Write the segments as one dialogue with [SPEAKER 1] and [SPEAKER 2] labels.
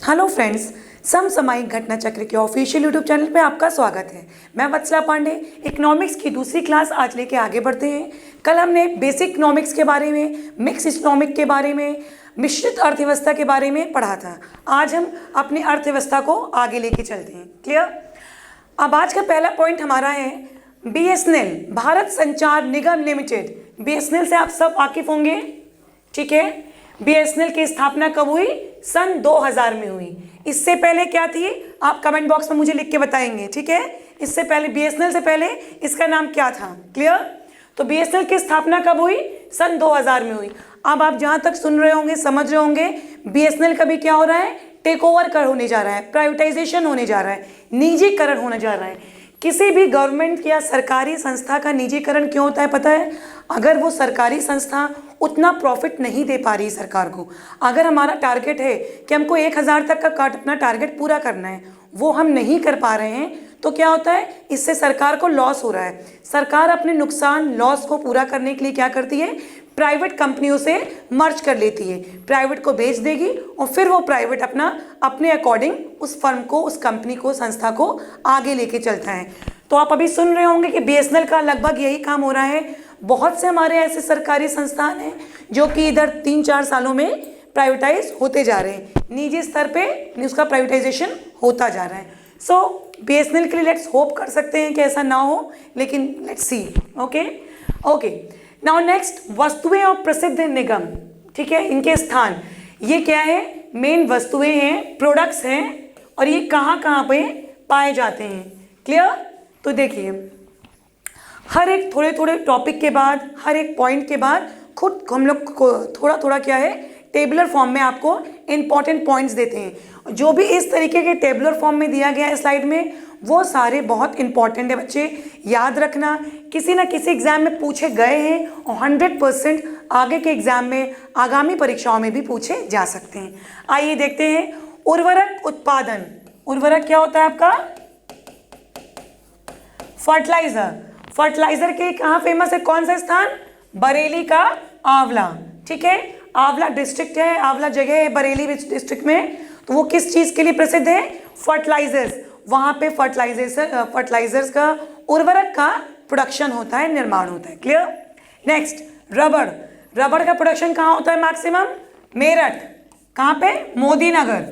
[SPEAKER 1] Hello friends, समसामयिक घटना चक्र के ऑफिशियल यूट्यूब चैनल पे आपका स्वागत है। मैं वत्सला पांडे इकोनॉमिक्स की दूसरी क्लास आज लेके आगे बढ़ते हैं। कल हमने बेसिक इकोनॉमिक्स के बारे में, मिक्स इकोनॉमिक के बारे में, मिश्रित अर्थव्यवस्था के बारे में पढ़ा था। आज हम अपनी अर्थव्यवस्था को आगे लेके चलते हैं। क्लियर? अब आज का पहला पॉइंट हमारा है BSNL, भारत संचार निगम लिमिटेड। BSNL से आप सब वाकिफ होंगे, ठीक है। BSNL की स्थापना कब हुई? सन 2000 में हुई। इससे पहले क्या थी? आप कमेंट बॉक्स में मुझे लिख के बताएंगे, ठीक है। इससे पहले BSNL से पहले इसका नाम क्या था? क्लियर? तो BSNL की स्थापना कब हुई? सन 2000 में हुई। अब आप जहां तक सुन रहे होंगे, समझ रहे होंगे, BSNL का भी क्या हो रहा है? टेक ओवर कर होने जा रहा है, प्राइवेटाइजेशन होने जा रहा है, निजीकरण होने जा रहा है। किसी भी गवर्नमेंट या सरकारी संस्था का निजीकरण क्यों होता है पता है? अगर वो सरकारी संस्था उतना प्रॉफिट नहीं दे पा रही सरकार को, अगर हमारा टारगेट है कि हमको 1000 तक का अपना टारगेट पूरा करना है, वो हम नहीं कर पा रहे हैं, तो क्या होता है? इससे सरकार को लॉस हो रहा है। सरकार अपने नुकसान, लॉस को पूरा करने के लिए क्या करती है? प्राइवेट कंपनियों से मर्ज कर लेती है, प्राइवेट को बेच देगी और फिर वो प्राइवेट अपने अकॉर्डिंग उस फर्म को, उस कंपनी को, संस्था को आगे लेके चलता है। तो आप अभी सुन रहे होंगे कि BSNL का लगभग यही काम हो रहा है। बहुत से हमारे ऐसे सरकारी संस्थान हैं जो कि इधर 3-4 सालों में प्राइवेटाइज होते जा रहे हैं, निजी स्तर पे उसका प्राइवेटाइजेशन होता जा रहा है। सो BSNL के लिए लेट्स होप कर सकते हैं कि ऐसा ना हो, लेकिन let's see. Okay now next, वस्तुएं और प्रसिद्ध निगम, ठीक है, इनके स्थान। ये क्या है? मेन वस्तुएं हैं, प्रोडक्ट्स हैं, और ये कहाँ कहाँ पे पाए जाते हैं। क्लियर? तो देखिए, हर एक थोड़े थोड़े टॉपिक के बाद, हर एक पॉइंट के बाद खुद हम लोग को थोड़ा थोड़ा क्या है, टेबुलर फॉर्म में आपको इंपॉर्टेंट पॉइंट्स देते हैं। जो भी इस तरीके के टेबुलर फॉर्म में दिया गया है स्लाइड में, वो सारे बहुत इंपॉर्टेंट है बच्चे, याद रखना। किसी ना किसी एग्जाम में पूछे गए हैं और 100% आगे के एग्जाम में, आगामी परीक्षाओं में भी पूछे जा सकते हैं। आइए देखते हैं, उर्वरक उत्पादन। उर्वरक क्या होता है आपका? फर्टिलाइजर। फर्टिलाइजर के कहाँ फेमस है? कौन सा स्थान? बरेली का आंवला, ठीक है। आंवला डिस्ट्रिक्ट है, आंवला जगह है बरेली डिस्ट्रिक्ट में। तो वो किस चीज के लिए प्रसिद्ध है? फर्टिलाइजर्स। वहां पे फर्टिलाइजर्स का, उर्वरक का प्रोडक्शन होता है, निर्माण होता है। क्लियर? नेक्स्ट, रबड़। रबड़ का प्रोडक्शन कहाँ होता है मैक्सिमम? मेरठ। कहाँ पे? मोदी नगर।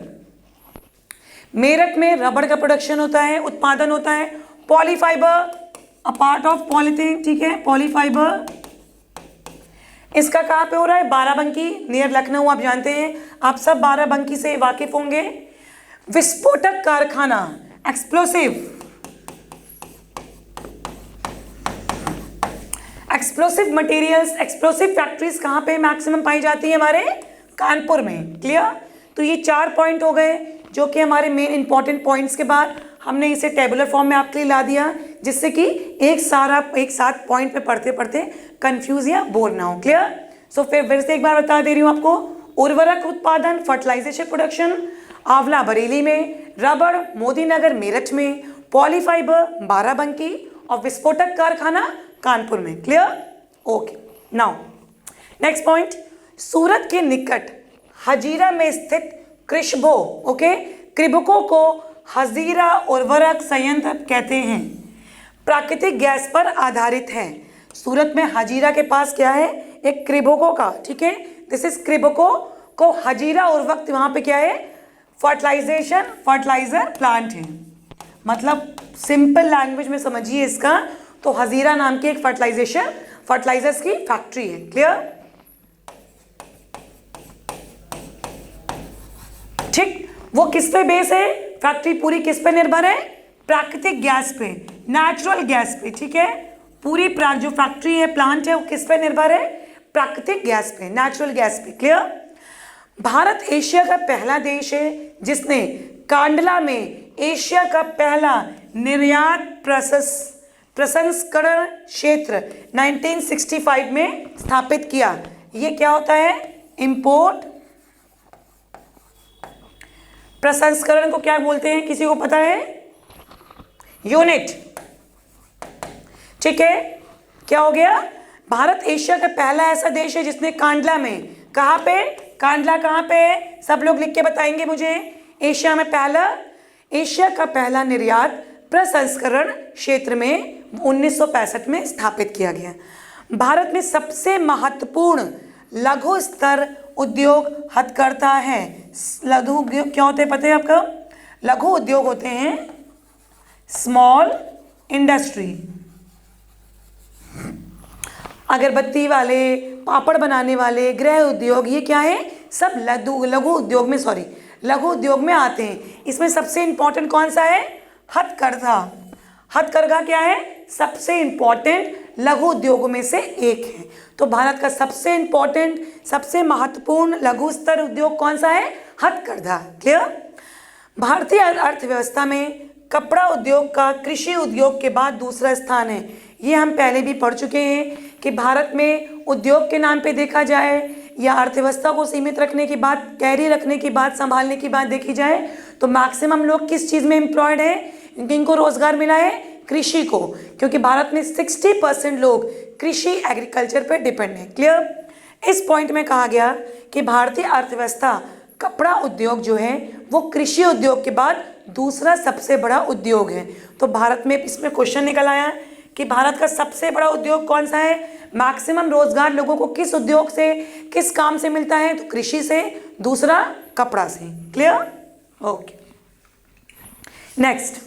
[SPEAKER 1] मेरठ में रबड़ का प्रोडक्शन होता है, उत्पादन होता है। पॉलीफाइबर, अ पार्ट ऑफ पॉलीथीन, ठीक है, पॉलीफाइबर। इसका कहाँ पे हो रहा है? बाराबंकी, नियर लखनऊ। आप जानते हैं, आप सब बाराबंकी से वाकिफ होंगे। विस्फोटक कारखाना, एक्सप्लोसिव मटेरियल्स, एक्सप्लोसिव फैक्ट्रीज कहाँ पे मैक्सिमम पाई जाती है? हमारे कानपुर में। क्लियर? तो ये 4 पॉइंट हो गए जो कि हमारे मेन इंपॉर्टेंट पॉइंट्स के बाद हमने इसे टेबुलर फॉर्म में आपके लिए ला दिया, जिससे कि एक साथ पॉइंट पे पढ़ते पढ़ते कंफ्यूज या बोर ना हो। क्लियर? सो फिर से एक बार बता दे रही हूँ आपको, उर्वरक उत्पादन, फर्टिलाइजेशन प्रोडक्शन, आंवला बरेली में, रबड़ मोदी नगर मेरठ में, पॉलीफाइबर बाराबंकी और विस्फोटक कारखाना कानपुर में। Clear? Okay, now next point, Surat के निकट हजीरा में स्थित कृषभो, ओके, कृभको को हजीरा उर्वरक संयंत्र कहते हैं। प्राकृतिक गैस पर आधारित है। सूरत में हजीरा के पास क्या है? एक कृभको का, ठीक है, दिस इज कृभको को हजीरा उर्वरक, वहां पे क्या है? फर्टिलाइजर प्लांट है। मतलब सिंपल लैंग्वेज में समझिए इसका, तो हजीरा नाम की एक फर्टिलाइजर्स की फैक्ट्री है। क्लियर? ठीक, वो किस पे बेस है? फैक्ट्री पूरी किस पे निर्भर है? प्राकृतिक गैस पे, नेचुरल गैस पे, ठीक है। पूरी जो फैक्ट्री है, प्लांट है, वो किस पे निर्भर है? प्राकृतिक गैस पे, नेचुरल गैस पे। क्लियर? भारत एशिया का पहला देश है जिसने कांडला में एशिया का पहला निर्यात प्रसंस्करण क्षेत्र 1965 में स्थापित किया। ये क्या होता है? इंपोर्ट प्रसंस्करण को क्या बोलते हैं? किसी को पता है? यूनिट, ठीक है। क्या हो गया? भारत एशिया का पहला ऐसा देश है जिसने कांडला में, कहाँ पे? कांडला कहाँ पे है? सब लोग लिख के बताएंगे मुझे। एशिया का पहला निर्यात प्रसंस्करण क्षेत्र में 1965 में स्थापित किया गया। भारत में सबसे महत्वपूर्ण लघु स्तर उद्योग हथकरघा है। लघु उद्योग क्या होते हैं पता है आपका? लघु उद्योग होते हैं स्मॉल इंडस्ट्री। अगरबत्ती वाले, पापड़ बनाने वाले, गृह उद्योग, ये क्या है? सब लघु उद्योग में आते हैं। इसमें सबसे इंपॉर्टेंट कौन सा है? हथकरघा। हथकरघा क्या है? सबसे इंपॉर्टेंट लघु उद्योगों में से एक है। तो भारत का सबसे इंपॉर्टेंट, सबसे महत्वपूर्ण लघु स्तर उद्योग कौन सा है? हथकरघा। क्लियर? भारतीय अर्थव्यवस्था में कपड़ा उद्योग का कृषि उद्योग के बाद दूसरा स्थान है। ये हम पहले भी पढ़ चुके हैं कि भारत में उद्योग के नाम पे देखा जाए या अर्थव्यवस्था को सीमित रखने की बात, कैरी रखने की बात, संभालने की बात देखी जाए तो मैक्सिमम लोग किस चीज़ में एम्प्लॉयड है? किनको रोजगार मिला है? कृषि को, क्योंकि भारत में 60% लोग कृषि एग्रीकल्चर पर डिपेंड है। क्लियर? इस पॉइंट में कहा गया कि भारतीय अर्थव्यवस्था कपड़ा उद्योग जो है वो कृषि उद्योग के बाद दूसरा सबसे बड़ा उद्योग है। तो भारत में इसमें क्वेश्चन निकल आया कि भारत का सबसे बड़ा उद्योग कौन सा है? मैक्सिमम रोजगार लोगों को किस उद्योग से, किस काम से मिलता है? तो कृषि से, दूसरा कपड़ा से। क्लियर? ओके। नेक्स्ट,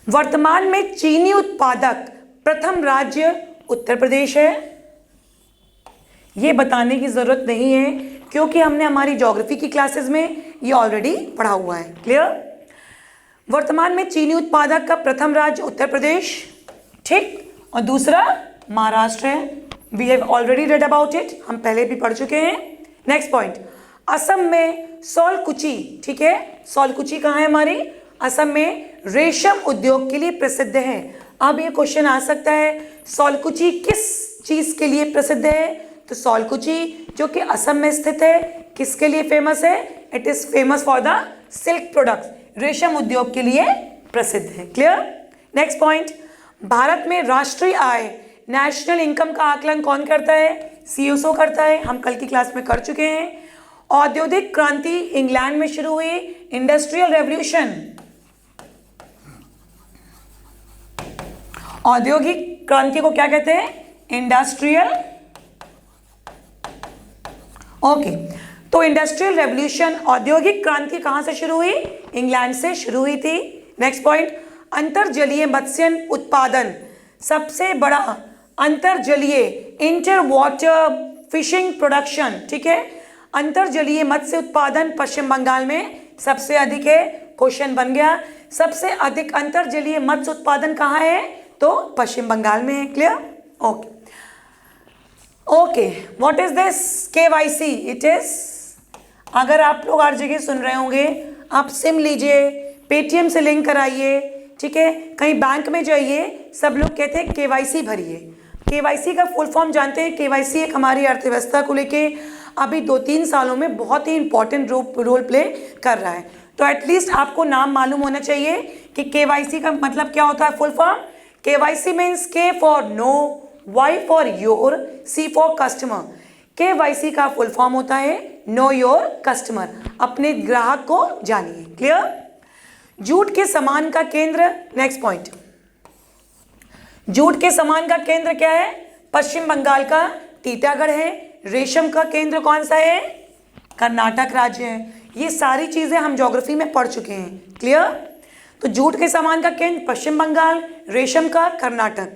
[SPEAKER 1] वर्तमान में चीनी उत्पादक प्रथम राज्य उत्तर प्रदेश है। ये बताने की जरूरत नहीं है क्योंकि हमने हमारी ज्योग्राफी की क्लासेस में ये ऑलरेडी पढ़ा हुआ है। क्लियर? वर्तमान में चीनी उत्पादक का प्रथम राज्य उत्तर प्रदेश, ठीक, और दूसरा महाराष्ट्र है। We have already read about it, हम पहले भी पढ़ चुके हैं। नेक्स्ट पॉइंट, असम में सौलकुची, ठीक है, सौलकुची कहाँ है हमारी? असम में रेशम उद्योग के लिए प्रसिद्ध है। अब ये क्वेश्चन आ सकता है सौलकुची किस चीज के लिए प्रसिद्ध है? तो सौलकुची जो कि असम में स्थित है, किसके लिए फेमस है? It is famous for the silk products, रेशम उद्योग के लिए प्रसिद्ध है। क्लियर? नेक्स्ट पॉइंट, भारत में राष्ट्रीय आय, नेशनल इनकम का आकलन कौन करता है? सीएसओ करता है। हम कल की क्लास में कर चुके हैं। औद्योगिक क्रांति इंग्लैंड में शुरू हुई, इंडस्ट्रियल रेवोल्यूशन। औद्योगिक क्रांति को क्या कहते हैं? इंडस्ट्रियल। ओके, तो इंडस्ट्रियल रेवोल्यूशन, औद्योगिक क्रांति कहां से शुरू हुई? इंग्लैंड से शुरू हुई थी। नेक्स्ट पॉइंट, अंतर्जलीय मत्स्य उत्पादन, सबसे बड़ा अंतर्जलीय, इंटर वाटर फिशिंग प्रोडक्शन, ठीक है, अंतर्जलीय मत्स्य उत्पादन पश्चिम बंगाल में सबसे अधिक है। क्वेश्चन बन गया, सबसे अधिक अंतर्जलीय मत्स्य उत्पादन कहाँ है? तो पश्चिम बंगाल में है। Clear? Okay okay, what is this? KYC। It is, अगर आप लोग हर जगह सुन रहे होंगे, आप सिम लीजिए, पेटीएम से लिंक कराइए, ठीक है, कहीं बैंक में जाइए, सब लोग कहते हैं KYC भरिए। KYC का फुल फॉर्म जानते हैं? KYC एक हमारी अर्थव्यवस्था को लेके अभी 2-3 सालों में बहुत ही इंपॉर्टेंट रोल प्ले कर रहा है। तो एटलीस्ट आपको नाम मालूम होना चाहिए कि KYC का मतलब क्या होता है, full form. KYC means K for know, Y for your, C for customer. KYC का फुल फॉर्म होता है नो योर कस्टमर, अपने ग्राहक को जानिए। क्लियर? जूट के सामान का केंद्र, नेक्स्ट पॉइंट, जूट के सामान का केंद्र क्या है? पश्चिम बंगाल का टीटागढ़ है। रेशम का केंद्र कौन सा है? कर्नाटक राज्य है। ये सारी चीजें हम ज्योग्राफी में पढ़ चुके हैं। क्लियर? तो जूट के सामान का केंद्र पश्चिम बंगाल, रेशम का कर्नाटक।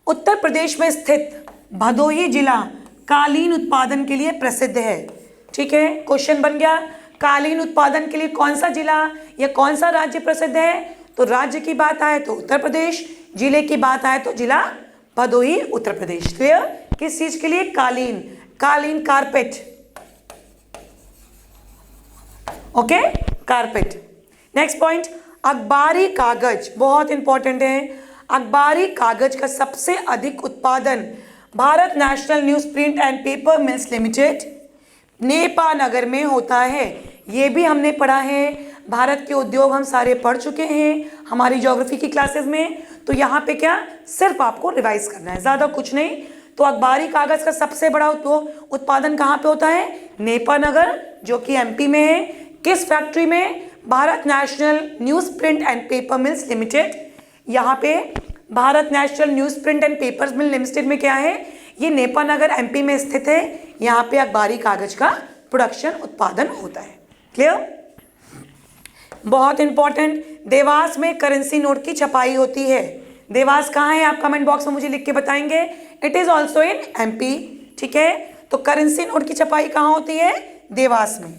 [SPEAKER 1] उत्तर प्रदेश में स्थित भदोही जिला कालीन उत्पादन के लिए प्रसिद्ध है। ठीक है, क्वेश्चन बन गया, कालीन उत्पादन के लिए कौन सा जिला या कौन सा राज्य प्रसिद्ध है? तो राज्य की बात आए तो उत्तर प्रदेश, जिले की बात आए तो जिला भदोही उत्तर प्रदेश। क्लियर? किस चीज के लिए? कालीन, कालीन carpet. Okay, carpet. Next point, अखबारी कागज, बहुत इंपॉर्टेंट है। अखबारी कागज का सबसे अधिक उत्पादन Bharat national news print and paper mills limited Nepanagar में होता है। ये भी हमने पढ़ा है। भारत के उद्योग हम सारे पढ़ चुके हैं हमारी ज्योग्राफी की क्लासेस में। तो यहाँ पे क्या, सिर्फ आपको रिवाइज करना है, ज़्यादा कुछ नहीं। तो अखबारी कागज का सबसे बड़ा उत्पादन कहाँ पे होता है? नेपानगर, जो कि एमपी में है। किस फैक्ट्री में? Bharat national news print and paper mills limited. यहाँ पे Bharat national news print and papers mill limited में क्या है? ये नेपानगर एमपी में स्थित है। यहाँ पे अखबारी कागज का प्रोडक्शन उत्पादन होता है। क्लियर? बहुत इंपॉर्टेंट, देवास में करेंसी नोट की छपाई होती है। देवास कहाँ है? आप कमेंट बॉक्स में मुझे लिख के बताएंगे। It is also in MP. ठीक है, तो करेंसी नोट की छपाई कहाँ होती है? देवास में।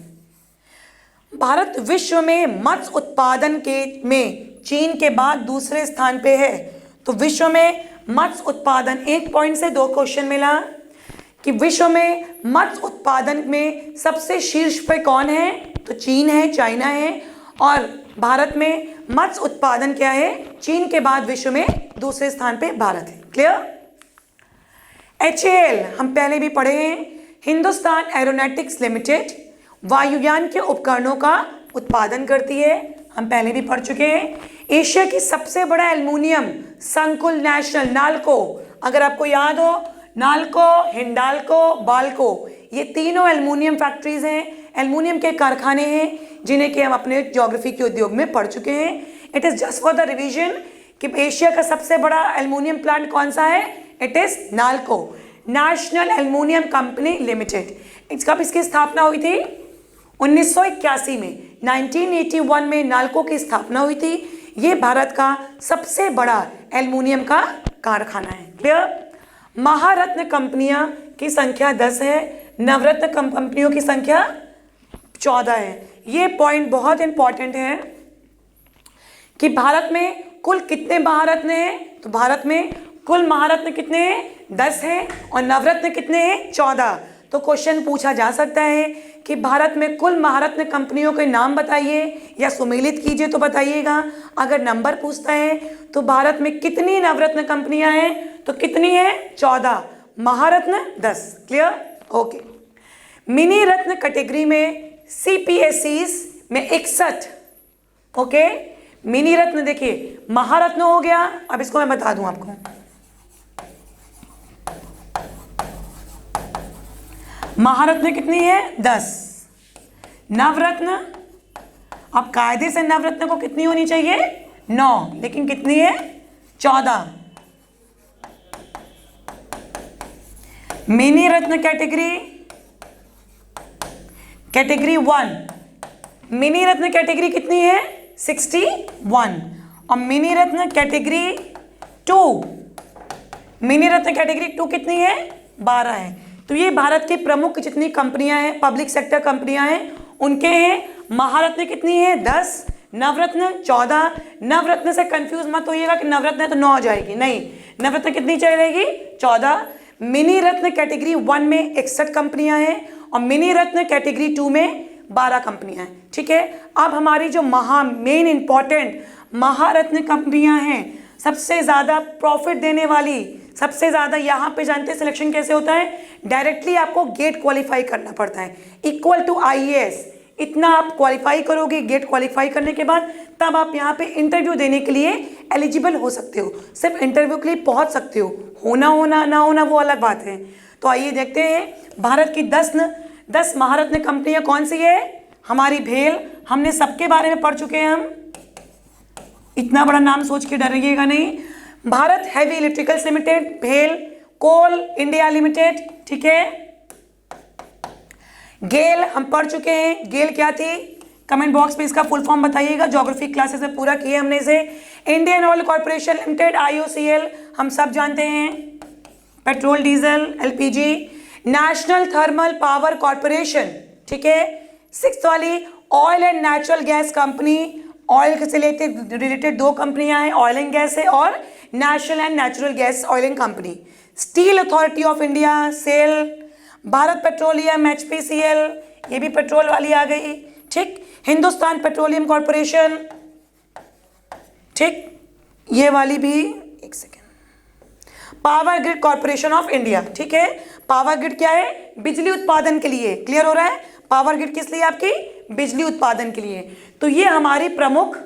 [SPEAKER 1] भारत विश्व में मत्स्य उत्पादन में चीन के बाद दूसरे स्थान पे है। तो विश्व में मत्स्य उत्पादन, एक पॉइंट से 2 क्वेश्चन मिला कि विश्व में मत्स्य उत्पादन में सबसे शीर्ष पे कौन है? तो चीन है, चाइना है। और भारत में मत्स्य उत्पादन क्या है? चीन के बाद विश्व में दूसरे स्थान पे भारत है। क्लियर? HAL हम पहले भी पढ़े हैं। हिंदुस्तान एरोनॉटिक्स लिमिटेड वायुयान के उपकरणों का उत्पादन करती है। हम पहले भी पढ़ चुके हैं। एशिया की सबसे बड़ा एल्युमिनियम संकुल नेशनल नाल्को, अगर आपको याद हो, नाल्को, हिंडाल्को, बाल्को, ये तीनों एल्युमिनियम फैक्ट्रीज हैं, एल्युमिनियम के कारखाने हैं, जिन्हें कि हम अपने ज्योग्राफी के उद्योग में पढ़ चुके हैं। It is just for the revision कि एशिया का सबसे बड़ा एल्युमिनियम प्लांट कौन सा है? It is NALCO, national aluminium company limited. इसकी स्थापना हुई थी 1981 में, 1981 में नाल्को की स्थापना हुई थी। ये भारत का सबसे बड़ा एल्युमिनियम का कारखाना है। क्लियर? महारत्न कंपनियां की संख्या 10 है, नवरत्न कंपनियों की संख्या 14 है। ये पॉइंट बहुत इंपॉर्टेंट है कि भारत में कुल कितने महारत्न हैं? तो भारत में कुल महारत्न कितने हैं? 10 हैं। और नवरत्न कितने हैं? 14। तो क्वेश्चन पूछा जा सकता है कि भारत में कुल महारत्न कंपनियों के नाम बताइए या सुमेलित कीजिए, तो बताइएगा। अगर नंबर पूछता है तो भारत में कितनी नवरत्न कंपनियां हैं? तो कितनी है? 14, महारत्न 10। क्लियर? ओके। मिनी रत्न कैटेगरी में CPSEs में 61। ओके, मिनी रत्न देखिए, महारत्न हो गया। अब इसको मैं बता दूं आपको, महारत्न कितनी है? 10। नवरत्न, अब कायदे से नवरत्न को कितनी होनी चाहिए? 9, लेकिन कितनी है? 14। मिनी रत्न कैटेगरी 1, मिनी रत्न कैटेगरी कितनी है? 61। और मिनी रत्न कैटेगरी 2, मिनी रत्न कैटेगरी 2 कितनी है? 12 है। तो ये भारत की प्रमुख जितनी कंपनियां हैं, पब्लिक सेक्टर कंपनियां हैं, उनके हैं। महारत्न कितनी है? 10, नवरत्न 14। नवरत्न से कंफ्यूज मत होइएगा कि नवरत्न है तो 9 आ जाएगी, नहीं, नवरत्न कितनी रहेगी? 14। मिनी रत्न कैटेगरी 1 में 61 कंपनियां हैं और मिनी रत्न कैटेगरी 2 में 12 कंपनियां हैं। ठीक है, अब हमारी जो मेन इंपॉर्टेंट महारत्न कंपनियां हैं, सबसे ज़्यादा प्रॉफिट देने वाली, सबसे ज़्यादा यहाँ पे जानते हैं सिलेक्शन कैसे होता है? डायरेक्टली आपको गेट क्वालिफाई करना पड़ता है, इक्वल टू IAS। इतना आप क्वालिफाई करोगे, गेट क्वालिफाई करने के बाद तब आप यहाँ पे इंटरव्यू देने के लिए एलिजिबल हो सकते हो। सिर्फ इंटरव्यू के लिए पहुँच सकते हो, होना ना होना वो अलग बात है। तो आइए देखते हैं भारत की 10 महारत्न कंपनियाँ कौन सी है। हमारी भेल, हमने सबके बारे में पढ़ चुके हैं हम, इतना बड़ा नाम सोच के डरिएगा नहीं। भारत हैवी इलेक्ट्रिकल्स लिमिटेड, भेल, कोल इंडिया लिमिटेड, ठीक है। गेल हम पढ़ चुके हैं, गेल क्या थी? कमेंट बॉक्स में इसका फुल फॉर्म बताइएगा, ज्योग्राफी क्लासेस में पूरा किया हमने इसे। Indian Oil Corporation Limited, IOCL, हम सब जानते हैं, petrol diesel LPG। National Thermal Power Corporation, ठीक है। 6th वाली oil and natural gas company, oil से रिलेटेड 2 कंपनियां हैं, ऑयल एंड गैस है, और national and natural gas oil company. Steel Authority of India, SAIL. Bharat Petroleum, HPCL, ये भी पेट्रोल वाली आ गई, ठीक। हिंदुस्तान पेट्रोलियम कॉर्पोरेशन, ठीक, ये वाली भी, एक second. Power grid corporation of India, ठीक है। पावर ग्रिड क्या है? बिजली उत्पादन के लिए, क्लियर हो रहा है? पावर ग्रिड किस लिए? आपकी बिजली उत्पादन के लिए। तो ये हमारी प्रमुख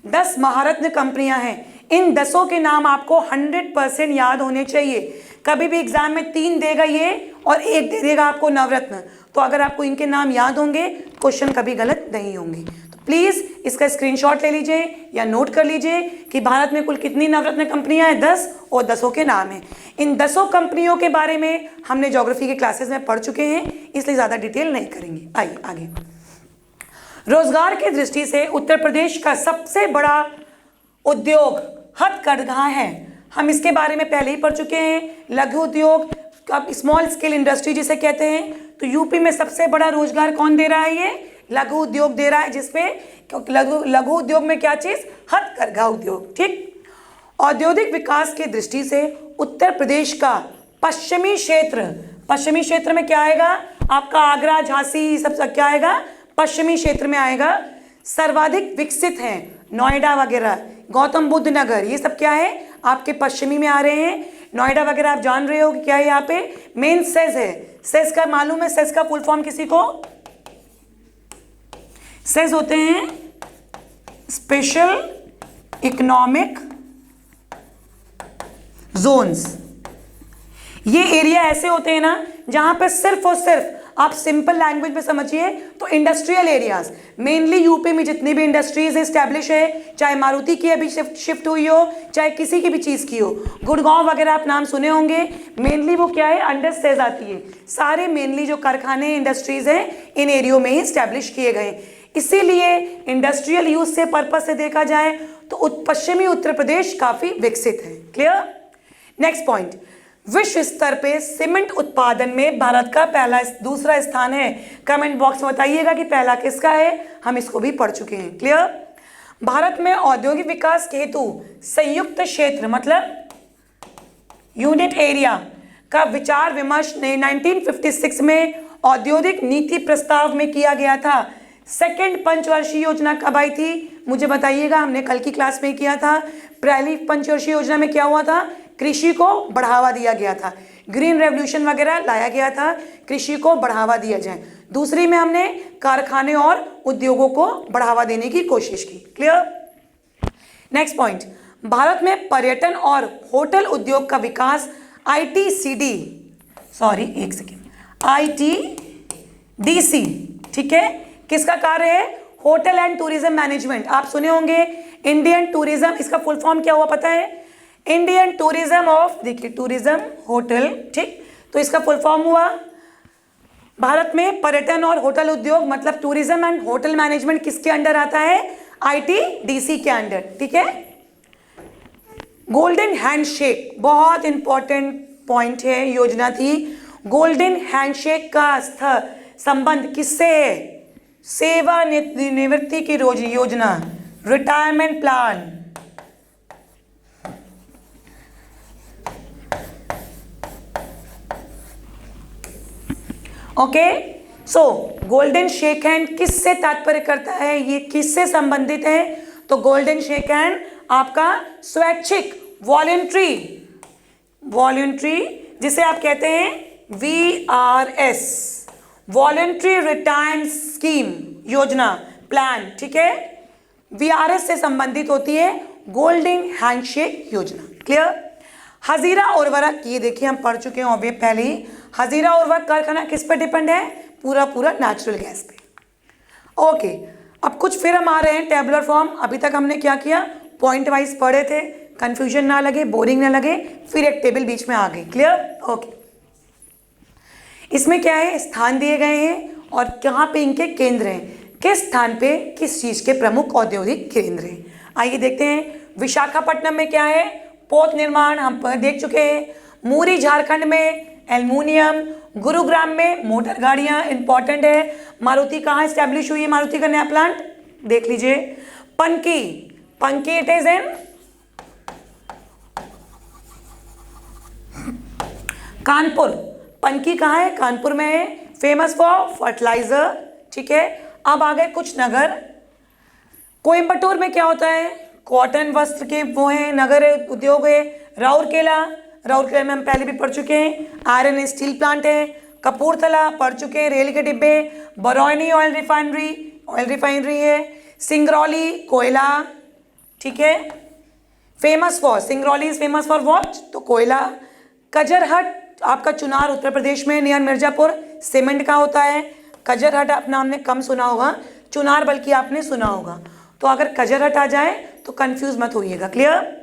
[SPEAKER 1] 10 महारत्न कंपनियां हैं। इन 10 के नाम आपको 100% याद होने चाहिए। कभी भी एग्जाम में 3 देगा ये और 1 दे देगा आपको नवरत्न, तो अगर आपको इनके नाम याद होंगे क्वेश्चन कभी गलत नहीं होंगे। तो प्लीज़ इसका स्क्रीनशॉट ले लीजिए या नोट कर लीजिए कि भारत में कुल कितनी नवरत्न कंपनियां हैं, 10, और 10 के नाम हैं। इन 10 कंपनियों के बारे में हमने ज्योग्राफी के क्लासेस में पढ़ चुके हैं, इसलिए ज़्यादा डिटेल नहीं करेंगे। आइए आगे। रोजगार की दृष्टि से उत्तर प्रदेश का सबसे बड़ा उद्योग हथकरघा है। हम इसके बारे में पहले ही पढ़ चुके हैं। लघु उद्योग, स्मॉल स्केल इंडस्ट्री जिसे कहते हैं, तो यूपी में सबसे बड़ा रोजगार कौन दे रहा है? ये लघु उद्योग दे रहा है, जिसमें क्योंकि लघु उद्योग में क्या चीज? हथकरघा उद्योग। ठीक। औद्योगिक विकास की दृष्टि से उत्तर प्रदेश का पश्चिमी क्षेत्र में क्या आएगा? आपका आगरा, झांसी, सब क्या आएगा? पश्चिमी क्षेत्र में आएगा। सर्वाधिक विकसित है नोएडा वगैरह, गौतम बुद्ध नगर, ये सब क्या है? आपके पश्चिमी में आ रहे हैं। नोएडा वगैरह आप जान रहे हो कि क्या है यहाँ पे? मेन सेज है। सेज का मालूम है? सेज का फुल फॉर्म किसी को? सेज होते हैं स्पेशल इकोनॉमिक जोन्स। ये एरिया ऐसे होते हैं ना जहां पे सिर्फ और सिर्फ, आप सिंपल लैंग्वेज में समझिए तो इंडस्ट्रियल एरियाज, मेनली यूपी में जितनी भी इंडस्ट्रीज एस्टैब्लिश है, चाहे मारुति की अभी शिफ्ट हुई हो, चाहे किसी की भी चीज़ की हो, गुड़गांव वगैरह आप नाम सुने होंगे, मेनली वो क्या है? अंडर सेज आती है। सारे मेनली जो कारखाने इंडस्ट्रीज हैं इन एरियो में ही इस्टेब्लिश किए गए। इसीलिए इंडस्ट्रियल यूज से पर्पज से देखा जाए तो पश्चिमी उत्तर प्रदेश काफ़ी विकसित है। क्लियर? नेक्स्ट पॉइंट, विश्व स्तर पे सीमेंट उत्पादन में भारत का दूसरा स्थान है। कमेंट बॉक्स में बताइएगा कि पहला किसका है, हम इसको भी पढ़ चुके हैं। क्लियर? भारत में औद्योगिक विकास के हेतु संयुक्त क्षेत्र मतलब यूनिट एरिया का विचार विमर्श 1956 में औद्योगिक नीति प्रस्ताव में किया गया था। सेकेंड पंचवर्षीय योजना कब आई थी? मुझे बताइएगा, हमने कल की क्लास में किया था। पहली पंचवर्षीय योजना में क्या हुआ था? कृषि को बढ़ावा दिया गया था, ग्रीन रेवोल्यूशन वगैरह लाया गया था, कृषि को बढ़ावा दिया जाए। दूसरी में हमने कारखाने और उद्योगों को बढ़ावा देने की कोशिश की। क्लियर? नेक्स्ट पॉइंट, भारत में पर्यटन और होटल उद्योग का विकास ITDC, ठीक है, किसका कार्य है? Hotel and tourism management. आप सुने होंगे इंडियन टूरिज्म, इसका फुल फॉर्म क्या हुआ पता है? इंडियन टूरिज्म ऑफ, देखिए टूरिज्म होटल, ठीक, तो इसका फुल फॉर्म हुआ भारत में पर्यटन और होटल उद्योग मतलब टूरिज्म एंड होटल मैनेजमेंट किसके अंडर आता है? ITDC के अंडर। ठीक है। गोल्डन हैंडशेक बहुत इंपॉर्टेंट पॉइंट है, योजना थी। गोल्डन हैंडशेक का संबंध किससे है? सेवानिवृत्ति की योजना, रिटायरमेंट प्लान। ओके, सो गोल्डन शेक हैंड किससे तात्पर्य करता है? ये किससे संबंधित है? तो गोल्डन शेक हैंड आपका स्वैच्छिक वॉलंटरी जिसे आप कहते हैं VRS, वॉलंटरी रिटायरमेंट स्कीम योजना प्लान। ठीक है, VRS से संबंधित होती है गोल्डन हैंडशेक योजना। क्लियर? हजीरा उर्वरक, ये देखिए हम पढ़ चुके हैं ऑब्वियस पहले ही। हजीरा उर्वरक कारखाना किस पे डिपेंड है? पूरा नेचुरल गैस पे। ओके, अब कुछ फिर हम आ रहे हैं टेबुलर फॉर्म। अभी तक हमने क्या किया? पॉइंट वाइज पढ़े थे, कंफ्यूजन ना लगे, बोरिंग ना लगे, फिर एक टेबल बीच में आ गई। क्लियर? ओके, इसमें क्या है? स्थान दिए गए हैं और कहाँ पे इनके केंद्र हैं, किस स्थान पे किस चीज के प्रमुख औद्योगिक केंद्र हैं। आइए देखते हैं। विशाखापट्टनम में क्या है? पोत निर्माण हम देख चुके हैं। मूरी झारखंड में एल्युमिनियम, गुरुग्राम में मोटर गाड़ियां इंपॉर्टेंट है। मारुति कहाँ स्टैब्लिश हुई है? मारुति का नया प्लांट देख लीजिए। पंकी इट इज इन कानपुर। पंकी कहाँ है? कानपुर में है, फेमस फॉर फर्टिलाइजर। ठीक है, अब आ गए कुछ नगर। कोयम्बटूर में क्या होता है? कॉटन वस्त्र के वो है, नगर है, उद्योग है। राउरकेला में हम पहले भी पढ़ चुके हैं, आयरन एंड स्टील प्लांट है। कपूरथला पढ़ चुके हैं, रेल के डिब्बे। बरौनी ऑयल रिफाइनरी है। सिंगरौली कोयला। ठीक है, Singrauli is famous for what? तो कोयला। कजरहट आपका चुनार उत्तर प्रदेश में नियर मिर्जापुर, सीमेंट का होता है। कजरहट अपना हमने कम सुना होगा, चुनार बल्कि आपने सुना होगा। तो अगर कजरहट आ जाए तो कंफ्यूज मत होइएगा। क्लियर?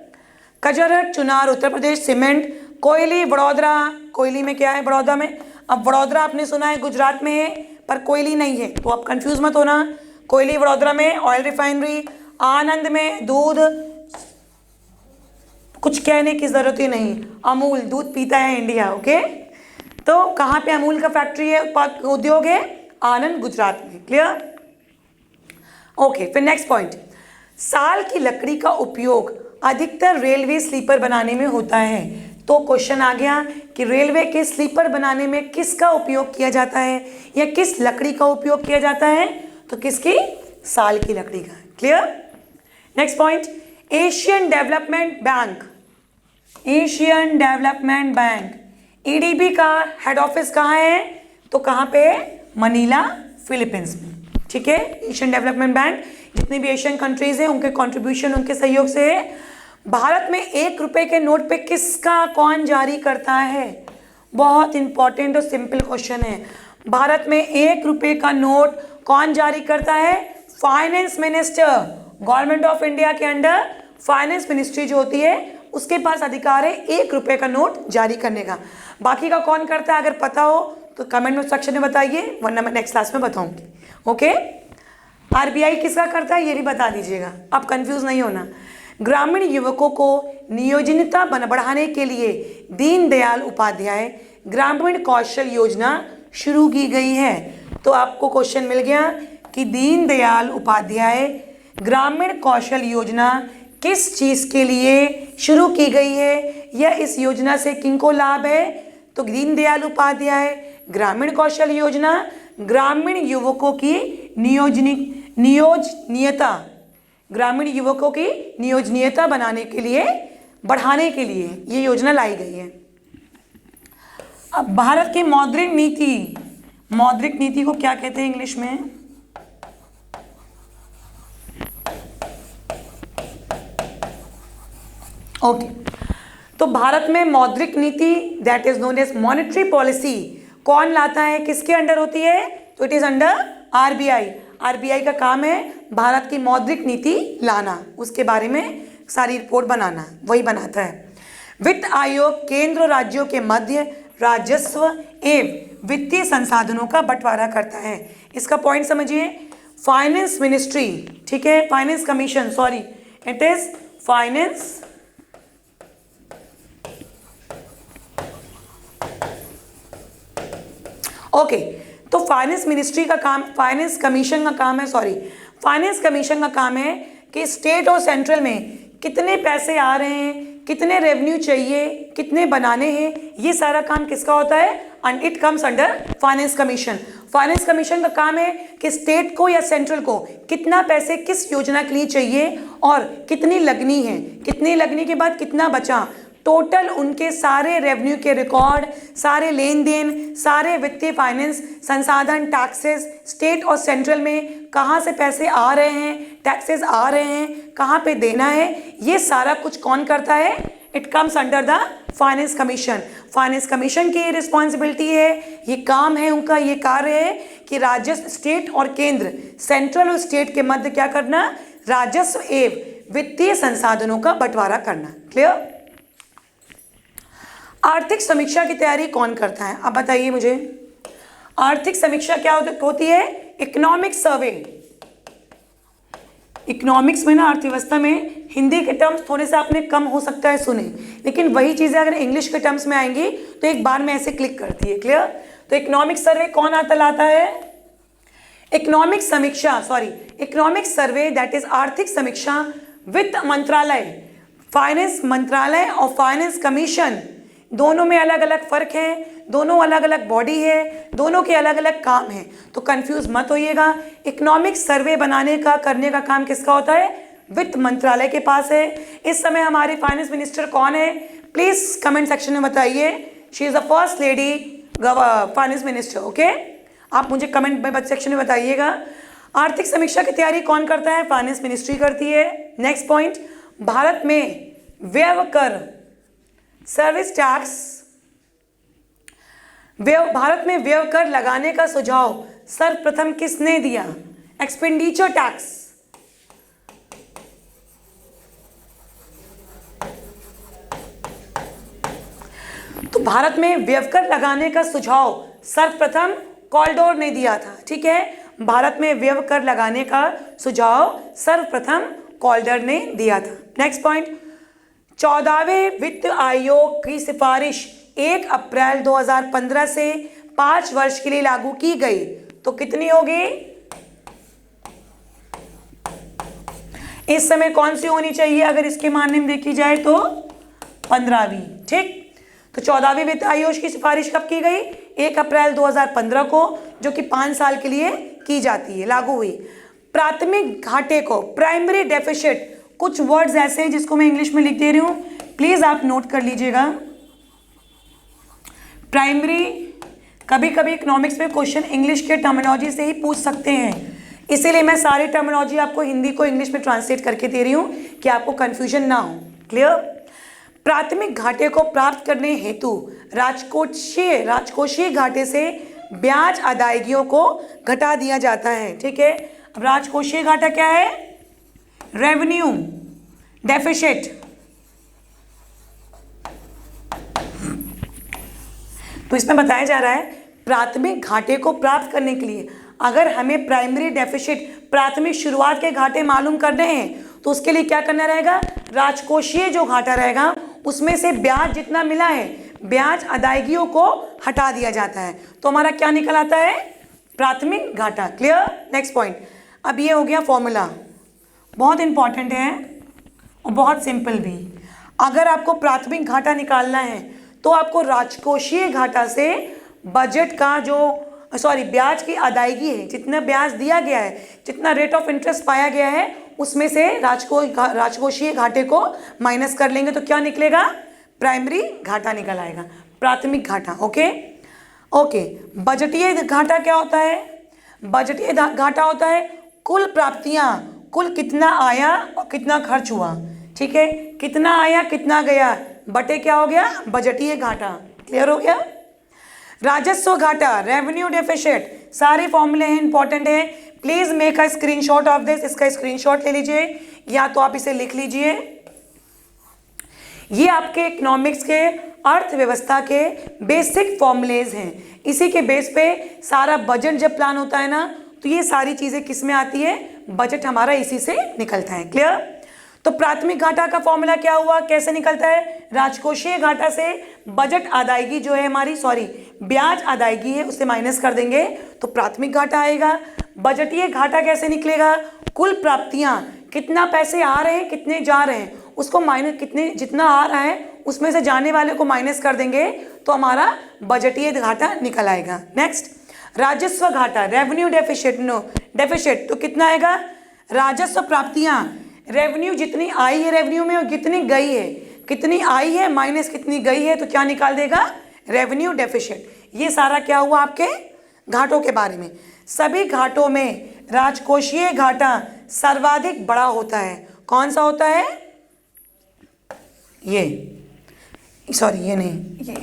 [SPEAKER 1] कजरहट, चुनार उत्तर प्रदेश, सीमेंट। कोयली वडोदरा, कोयली में क्या है बड़ौदा में? अब वडोदरा आपने सुना है गुजरात में है, पर कोयली नहीं है, तो आप कंफ्यूज मत होना। कोयली वडोदरा में ऑयल रिफाइनरी। आनंद में दूध, कुछ कहने की जरूरत ही नहीं, अमूल दूध पीता है इंडिया। ओके, तो कहाँ पे अमूल का फैक्ट्री है, उद्योग है? आनंद, गुजरात में। क्लियर? ओके, फिर नेक्स्ट पॉइंट, साल की लकड़ी का उपयोग अधिकतर रेलवे स्लीपर बनाने में होता है। तो क्वेश्चन आ गया कि रेलवे के स्लीपर बनाने में किसका उपयोग किया जाता है या किस लकड़ी का उपयोग किया जाता है? तो किसकी? साल की लकड़ी का। Clear? Next point, Asian development bank, Asian development bank EDB का हेड ऑफिस कहाँ है? तो कहाँ पे? मनीला, फिलीपींस में। ठीक है, एशियन डेवलपमेंट बैंक जितनी भी एशियन कंट्रीज हैं उनके कंट्रीब्यूशन, उनके सहयोग से है। भारत में 1 रुपए के नोट पे किसका कौन जारी करता है? बहुत इंपॉर्टेंट और सिंपल क्वेश्चन है। भारत में 1 रुपए का नोट कौन जारी करता है? Finance minister. Government of India के अंडर फाइनेंस मिनिस्ट्री जो होती है उसके पास अधिकार है 1 रुपए का नोट जारी करने का। बाकी का कौन करता है? अगर पता हो तो कमेंट में सेक्शन में बताइए, वरना मैं नेक्स्ट क्लास में बताऊंगी। ओके, आरबीआई किसका करता है ये भी बता दीजिएगा, आप कंफ्यूज नहीं होना। ग्रामीण युवकों को नियोजनता बढ़ाने के लिए दीनदयाल उपाध्याय ग्रामीण कौशल योजना शुरू की गई है। तो आपको क्वेश्चन मिल गया कि दीनदयाल उपाध्याय ग्रामीण कौशल योजना किस चीज़ के लिए शुरू की गई है या इस योजना से किनको लाभ है? तो दीनदयाल उपाध्याय ग्रामीण कौशल योजना ग्रामीण युवकों की नियोजनीयता, ग्रामीण युवकों की नियोजनीयता बनाने के लिए, बढ़ाने के लिए ये योजना लाई गई है। अब भारत की मौद्रिक नीति, मौद्रिक नीति को क्या कहते हैं इंग्लिश में? ओके, तो भारत में मौद्रिक नीति that is known as monetary policy कौन लाता है, किसके अंडर होती है? तो it is under RBI. RBI का काम है भारत की मौद्रिक नीति लाना, उसके बारे में सारी रिपोर्ट बनाना, वही बनाता है। वित्त आयोग केंद्र और राज्यों के मध्य राजस्व एवं वित्तीय संसाधनों का बंटवारा करता है। इसका पॉइंट समझिए, फाइनेंस मिनिस्ट्री, ठीक है, finance commission, sorry it is finance okay. तो फाइनेंस मिनिस्ट्री का काम, फाइनेंस कमीशन का काम है, सॉरी फाइनेंस कमीशन का काम है कि स्टेट और सेंट्रल में कितने पैसे आ रहे हैं, कितने रेवेन्यू चाहिए, कितने बनाने हैं, ये सारा काम किसका होता है? And it comes under finance commission. Finance commission का काम है कि स्टेट को या सेंट्रल को कितना पैसे किस योजना के लिए चाहिए और कितनी लगनी है, कितनी लगने के बाद कितना बचा, टोटल उनके सारे रेवेन्यू के रिकॉर्ड, सारे लेन देन, सारे वित्तीय फाइनेंस संसाधन, टैक्सेस, स्टेट और सेंट्रल में कहाँ से पैसे आ रहे हैं, टैक्सेस आ रहे हैं, कहाँ पे देना है, ये सारा कुछ कौन करता है? It comes under the finance commission. Finance commission की रिस्पॉन्सिबिलिटी है, ये काम है उनका, ये कार्य है कि राजस्व, स्टेट और केंद्र, सेंट्रल और स्टेट के मध्य क्या करना? राजस्व एवं वित्तीय संसाधनों का बंटवारा करना। क्लियर? आर्थिक समीक्षा की तैयारी कौन करता है? आप बताइए मुझे, आर्थिक समीक्षा क्या होती है? Economic survey. इकोनॉमिक्स में ना, अर्थव्यवस्था में हिंदी के टर्म्स थोड़े से आपने कम हो सकता है सुने, लेकिन वही चीज़ें अगर इंग्लिश के टर्म्स में आएंगी तो एक बार में ऐसे क्लिक करती है। क्लियर? तो इकोनॉमिक सर्वे कौन लाता है? इकोनॉमिक समीक्षा, sorry economic survey that is आर्थिक समीक्षा वित्त मंत्रालय, फाइनेंस मंत्रालय और फाइनेंस कमीशन, दोनों में अलग अलग फर्क है, दोनों अलग अलग बॉडी है, दोनों के अलग अलग काम है, तो कंफ्यूज मत होइएगा। इकोनॉमिक सर्वे बनाने का, करने का काम किसका होता है? वित्त मंत्रालय के पास है। इस समय हमारी फाइनेंस मिनिस्टर कौन है? प्लीज कमेंट सेक्शन में बताइए। She is the first lady finance minister. Okay, आप मुझे कमेंट में सेक्शन में बताइएगा। आर्थिक समीक्षा की तैयारी कौन करता है? फाइनेंस मिनिस्ट्री करती है। नेक्स्ट पॉइंट, भारत में व्यय कर, सर्विस टैक्स, भारत में व्यय कर लगाने का सुझाव सर्वप्रथम किसने दिया? Expenditure tax. तो भारत में व्यय कर लगाने का सुझाव सर्वप्रथम कॉल्डोर ने दिया था। ठीक है, भारत में व्यय कर लगाने का सुझाव सर्वप्रथम कॉल्डर ने दिया था। नेक्स्ट पॉइंट, 14वें वित्त आयोग की सिफारिश 1 अप्रैल 2015 से 5 वर्ष के लिए लागू की गई, तो कितनी होगी? इस समय कौन सी होनी चाहिए अगर इसके मानने में देखी जाए तो 15वीं। ठीक, तो 14वीं वित्त आयोग की सिफारिश कब की गई? 1 अप्रैल 2015 को, जो कि 5 साल के लिए की जाती है, लागू हुई। प्राथमिक घाटे को, प्राइमरी डेफिसिट, कुछ वर्ड्स ऐसे हैं जिसको मैं इंग्लिश में लिख दे रही हूं, प्लीज आप नोट कर लीजिएगा। प्राइमरी, कभी कभी इकोनॉमिक्स में क्वेश्चन इंग्लिश के टर्मिनोलॉजी से ही पूछ सकते हैं, इसीलिए मैं सारी टर्मिनोलॉजी आपको हिंदी को इंग्लिश में ट्रांसलेट करके दे रही हूं कि आपको कंफ्यूजन ना हो। क्लियर? प्राथमिक घाटे को प्राप्त करने हेतु राजकोषीय घाटे से ब्याज अदायगियों को घटा दिया जाता है। ठीक है, अब राजकोषीय घाटा क्या है? Revenue deficit. तो इसमें बताया जा रहा है प्राथमिक घाटे को प्राप्त करने के लिए अगर हमें प्राइमरी डेफिसिट, प्राथमिक शुरुआत के घाटे मालूम करने हैं तो उसके लिए क्या करना रहेगा? राजकोषीय जो घाटा रहेगा उसमें से ब्याज जितना मिला है, ब्याज अदायगियों को हटा दिया जाता है, तो हमारा क्या निकल आता है? प्राथमिक घाटा। क्लियर? नेक्स्ट पॉइंट, अब ये हो गया फॉर्मूला, बहुत इंपॉर्टेंट है और बहुत सिंपल भी। अगर आपको प्राथमिक घाटा निकालना है तो आपको राजकोषीय घाटा से बजट का जो ब्याज की अदायगी है, जितना ब्याज दिया गया है, जितना रेट ऑफ इंटरेस्ट पाया गया है, उसमें से राजकोषीय घाटे को माइनस कर लेंगे तो क्या निकलेगा? प्राइमरी घाटा निकल आएगा, प्राथमिक घाटा। Okay okay. बजटीय घाटा क्या होता है? बजटीय घाटा होता है कुल प्राप्तियां, कुल कितना आया और कितना खर्च हुआ। ठीक है, कितना आया कितना गया बटे क्या हो गया? बजटीय घाटा। क्लियर हो गया? राजस्व घाटा, रेवेन्यू डेफिसिट, सारे फॉर्मूले हैं, इंपॉर्टेंट है, please make a screenshot of this. इसका स्क्रीनशॉट ले लीजिए या तो आप इसे लिख लीजिए। ये आपके इकोनॉमिक्स के अर्थव्यवस्था के बेसिक फॉर्मूलेज हैं, इसी के बेस पे सारा बजट जब प्लान होता है ना तो ये सारी चीजें किस में आती है? बजट हमारा इसी से निकलता है। क्लियर? तो प्राथमिक घाटा का फॉर्मूला क्या हुआ, कैसे निकलता है? राजकोषीय घाटा से बजट अदायगी जो है हमारी, ब्याज अदायगी है, उससे माइनस कर देंगे तो प्राथमिक घाटा आएगा। बजटीय घाटा कैसे निकलेगा? कुल प्राप्तियां, कितना पैसे आ रहे हैं कितने जा रहे हैं, उसको माइनस, कितने जितना आ रहा है उसमें से जाने वाले को माइनस कर देंगे तो हमारा बजटीय घाटा निकल आएगा। नेक्स्ट, राजस्व घाटा, रेवेन्यू डेफिसिट, तो कितना आएगा? राजस्व प्राप्तियां, रेवेन्यू जितनी आई है रेवेन्यू में और कितनी गई है, कितनी आई है माइनस कितनी गई है, तो क्या निकाल देगा? Revenue deficit. ये सारा क्या हुआ आपके घाटों के बारे में। सभी घाटों में राजकोषीय घाटा सर्वाधिक बड़ा होता है। कौन सा होता है? ये नहीं, ये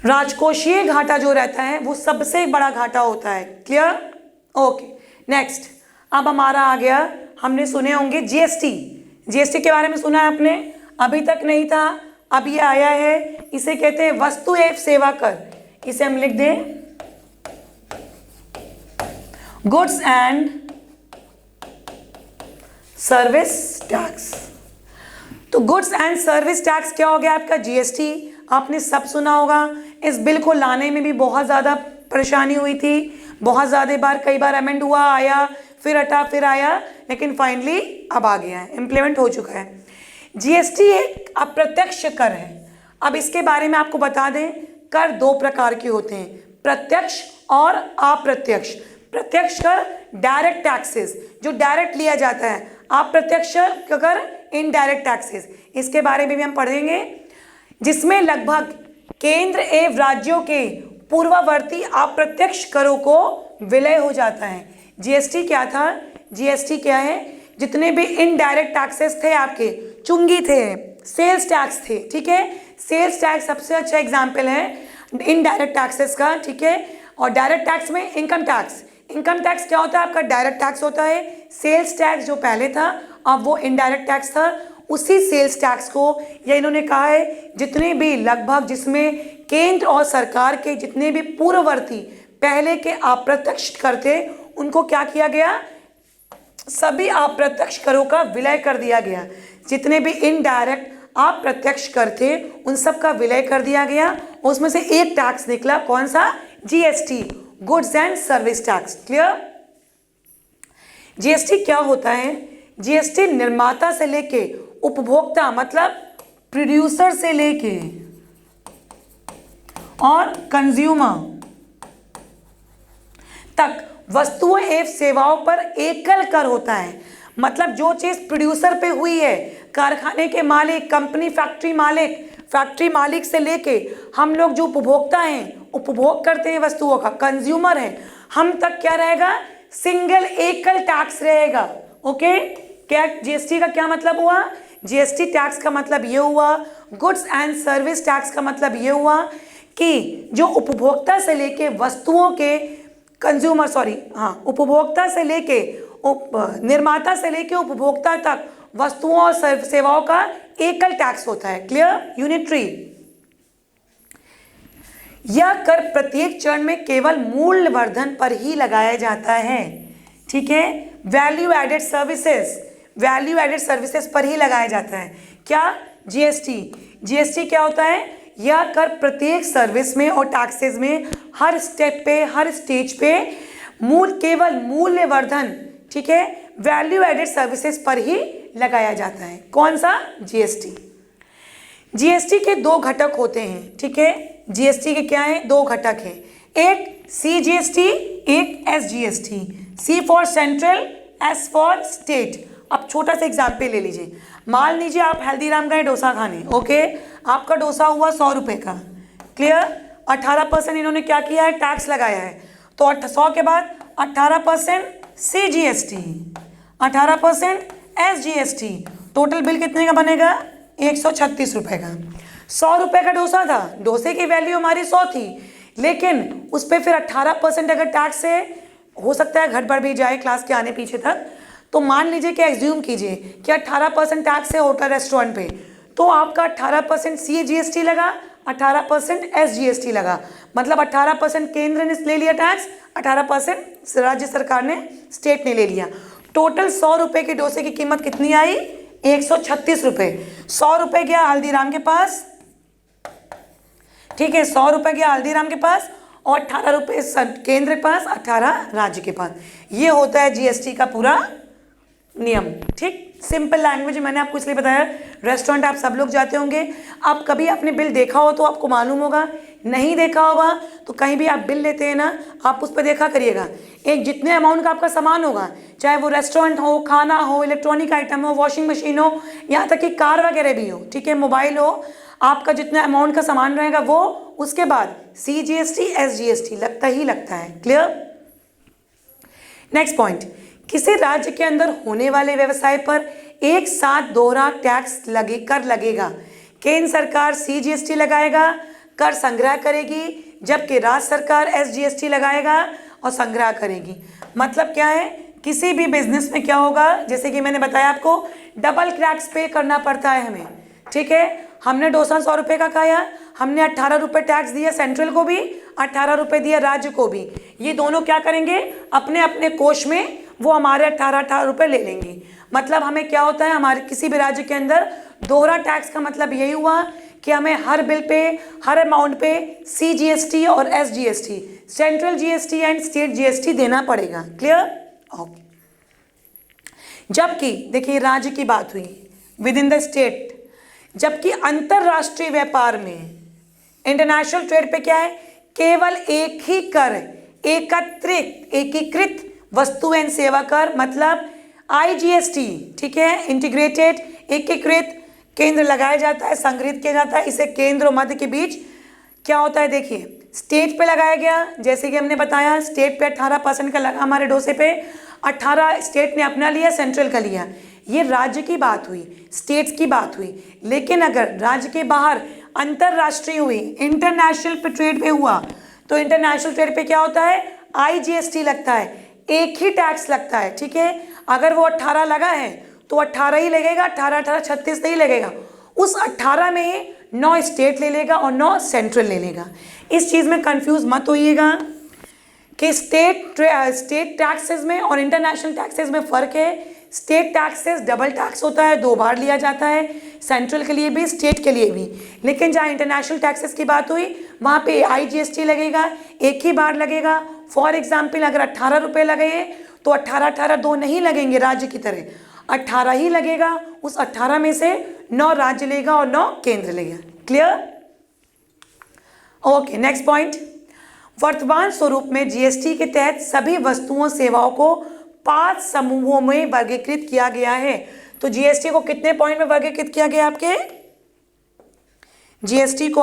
[SPEAKER 1] राजकोषीय घाटा जो रहता है वो सबसे बड़ा घाटा होता है। क्लियर? ओके। नेक्स्ट, अब हमारा आ गया, हमने सुने होंगे जीएसटी के बारे में सुना है आपने? अभी तक नहीं था, अब ये आया है। इसे कहते हैं वस्तु एवं सेवा कर। इसे हम लिख दें गुड्स एंड सर्विस टैक्स। तो गुड्स एंड सर्विस टैक्स क्या हो गया आपका? जीएसटी। आपने सब सुना होगा। इस बिल को लाने में भी बहुत ज़्यादा परेशानी हुई थी, बहुत ज़्यादा बार, कई बार अमेंड हुआ, आया, फिर हटा, फिर आया, लेकिन फाइनली अब आ गया है, इम्प्लीमेंट हो चुका है। जीएसटी एक अप्रत्यक्ष कर है। अब इसके बारे में आपको बता दें, कर 2 प्रकार के होते हैं, प्रत्यक्ष और अप्रत्यक्ष। प्रत्यक्ष कर डायरेक्ट टैक्सेस, जो डायरेक्ट लिया जाता है। अप्रत्यक्ष कर इनडायरेक्ट टैक्सेस, इसके बारे में भी हम पढ़ेंगे, जिसमें लगभग केंद्र एवं राज्यों के पूर्ववर्ती अप्रत्यक्ष करों को विलय हो जाता है। जीएसटी क्या था? जीएसटी क्या है? जितने भी इनडायरेक्ट टैक्सेस थे आपके, चुंगी थे, सेल्स टैक्स थे। ठीक है, सेल्स टैक्स सबसे अच्छा एग्जाम्पल है। इनडायरेक्ट टैक्सेस का, ठीक है। और डायरेक्ट टैक्स में इनकम टैक्स, इनकम टैक्स क्या होता है आपका, डायरेक्ट टैक्स होता है। सेल्स टैक्स जो पहले था अब वो इनडायरेक्ट टैक्स था, उसी सेल्स टैक्स को या इन्होंने कहा है जितने भी लगभग जिसमें केंद्र और सरकार के जितने भी पूर्ववर्ती पहले के अप्रत्यक्ष कर थे उनको क्या किया गया, सभी अप्रत्यक्ष करों का विलय कर दिया गया। जितने भी इनडायरेक्ट अप्रत्यक्ष कर थे उन सब का विलय कर दिया गया। उसमें से एक टैक्स निकला, कौन सा, GST, goods and service tax. Clear. GST क्या होता है, जीएसटी निर्माता से लेके उपभोक्ता मतलब प्रोड्यूसर से लेके और कंज्यूमर तक वस्तुओं एवं सेवाओं पर एकल कर होता है। मतलब जो चीज प्रोड्यूसर पे हुई है, कारखाने के मालिक, कंपनी फैक्ट्री मालिक से लेके हम लोग जो उपभोक्ता हैं, उपभोग करते हैं वस्तुओं का, कंज्यूमर हैं, हम तक क्या रहेगा, सिंगल एकल टैक्स रहेगा। ओके। क्या जीएसटी का क्या मतलब हुआ, जीएसटी टैक्स का मतलब ये हुआ, गुड्स एंड सर्विस टैक्स का मतलब ये हुआ कि जो उपभोक्ता से लेके वस्तुओं के कंज्यूमर उपभोक्ता से लेके निर्माता से लेके उपभोक्ता तक वस्तुओं और सेवाओं का एकल टैक्स होता है। Clear, unitary. यह कर प्रत्येक चरण में केवल मूल्यवर्धन पर ही लगाया जाता है, ठीक है। वैल्यू एडेड सर्विसेज पर ही लगाया जाता है। क्या, जीएसटी क्या होता है, यह कर प्रत्येक सर्विस में और टैक्सेस में हर स्टेप पे, हर स्टेज पे केवल मूल्यवर्धन, ठीक है, वैल्यू एडेड सर्विसेज पर ही लगाया जाता है। कौन सा, जीएसटी। जीएसटी के दो घटक होते हैं, ठीक है। जीएसटी के क्या है, दो घटक हैं, एक सीजीएसटी, एक SGST. C for central, S for state. अब छोटा सा एग्जाम्पल ले लीजिए, मान लीजिए आप हल्दीराम गए डोसा खाने, ओके, आपका डोसा हुआ 100 रुपये का। क्लियर। 18% इन्होंने क्या किया है, टैक्स लगाया है। तो 100 के बाद 18% सीजीएसटी, 18% एसजीएसटी। टोटल बिल कितने का बनेगा, 136 रुपये का। 100 रुपये का डोसा था, डोसे की वैल्यू हमारी 100 थी, लेकिन उस पर फिर 18% अगर टैक्स है, हो सकता है घट बढ़ भी जाए क्लास के आने पीछे तक। तो मान लीजिए कि एज्यूम कीजिए कि 18% टैक्स है होटल रेस्टोरेंट पे, तो आपका 18% सीजीएसटी लगा, 18% एसजीएसटी लगा। मतलब 18% केंद्र ने ले लिया टैक्स, 18% राज्य सरकार ने, स्टेट ने ले लिया। टोटल 100 रुपये के डोसे की कीमत कितनी आई, 136 रुपये। 100 रुपये गया हल्दीराम के पास, ठीक है, 100 रुपये गया हल्दीराम के पास और 18 रुपये केंद्र के पास, 18 राज्य के पास। ये होता है जीएसटी का पूरा नियम, ठीक। सिंपल लैंग्वेज मैंने आपको इसलिए बताया, रेस्टोरेंट आप सब लोग जाते होंगे, आप कभी आपने बिल देखा हो तो आपको मालूम होगा, नहीं देखा होगा तो कहीं भी आप बिल लेते हैं ना, आप उस पर देखा करिएगा, एक जितने अमाउंट का आपका सामान होगा, चाहे वो रेस्टोरेंट हो, खाना हो, इलेक्ट्रॉनिक आइटम हो, वॉशिंग मशीन हो, यहाँ तक कि कार वगैरह भी हो, ठीक है, मोबाइल हो, आपका जितना अमाउंट का सामान रहेगा वो, उसके बाद सीजीएसटी एसजीएसटी लगता ही लगता है। क्लियर। नेक्स्ट पॉइंट, किसी राज्य के अंदर होने वाले व्यवसाय पर एक साथ दोहरा टैक्स लगेगा। केंद्र सरकार सीजीएसटी लगाएगा, कर संग्रह करेगी, जबकि राज्य सरकार एसजीएसटी लगाएगा और संग्रह करेगी। मतलब क्या है, किसी भी बिजनेस में क्या होगा, जैसे कि मैंने बताया आपको, डबल टैक्स पे करना पड़ता है हमें, ठीक है। हमने डोसा 100 रुपये का खाया, हमने 18 रुपये टैक्स दिया सेंट्रल को भी, 18 रुपये दिया राज्य को भी। ये दोनों क्या करेंगे, अपने अपने कोष में वो हमारे 18 रुपये ले लेंगे। मतलब हमें क्या होता है, हमारे किसी भी राज्य के अंदर दोहरा टैक्स का मतलब यही हुआ कि हमें हर बिल पे, हर अमाउंट पे सीजीएसटी और SGST, central GST and state GST देना पड़ेगा। Clear, okay. जबकि देखिए राज्य की बात हुई, विद इन द स्टेट, जबकि अंतरराष्ट्रीय व्यापार में, इंटरनेशनल ट्रेड पे क्या है, केवल एक ही कर, एकीकृत वस्तु एवं सेवा कर, मतलब आईजीएसटी, ठीक है, इंटीग्रेटेड, एकीकृत, केंद्र लगाया जाता है, संग्रहित किया जाता है। इसे केंद्र और मध्य के बीच क्या होता है, देखिए स्टेट पे लगाया गया, जैसे कि हमने बताया स्टेट पे 18% का लगा, हमारे डोसे पे 18 स्टेट ने अपना लिया, सेंट्रल का लिया। ये राज्य की बात हुई, स्टेट्स की बात हुई। लेकिन अगर राज्य के बाहर अंतरराष्ट्रीय हुई, इंटरनेशनल पे ट्रेड पे हुआ, तो इंटरनेशनल ट्रेड पे क्या होता है, IGST लगता है, एक ही टैक्स लगता है, ठीक है। अगर वो 18 लगा है तो 18 ही लगेगा, 18 18 36 नहीं लगेगा। उस 18 में ही 9 स्टेट ले लेगा और 9 सेंट्रल ले लेगा। इस चीज़ में कंफ्यूज मत होइएगा कि स्टेट टैक्सेस में और इंटरनेशनल टैक्सेस में फ़र्क है। स्टेट टैक्सेस डबल टैक्स होता है, 2 बार लिया जाता है, सेंट्रल के लिए भी स्टेट के लिए भी। लेकिन जहाँ इंटरनेशनल टैक्सेस की बात हुई वहाँ पे IGST लगेगा, एक ही बार लगेगा। फॉर एग्जाम्पल अगर 18 रुपये लगे तो 18 18 2 नहीं लगेंगे राज्य की तरह, 18 ही लगेगा। उस 18 में से 9 राज्य लेगा और 9 केंद्र लेगा। क्लियर? Okay, next point. वर्तमान स्वरूप में GST के तहत सभी वस्तुओं सेवाओं को 5 समूहों में वर्गीकृत किया गया है। तो GST को कितने पॉइंट में वर्गीकृत किया गया आपके? GST को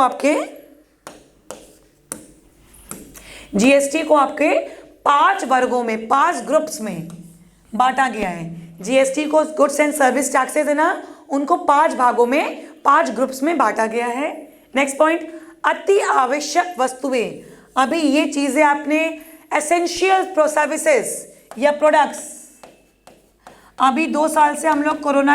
[SPEAKER 1] आपके 5 वर्गों में, 5 ग्रुप्स में बांटा गया है। GST को गुड्स एंड सर्विस टैक्सेस है ना, उनको 5 भागों में, 5 ग्रुप्स में बांटा गया है। नेक्स्ट पॉइंट, अति आवश्यक वस्तुएं। अभी ये चीजें आपने एसेंशियल सर्विसेज या प्रोडक्ट्स, अभी 2 साल से हम लोग कोरोना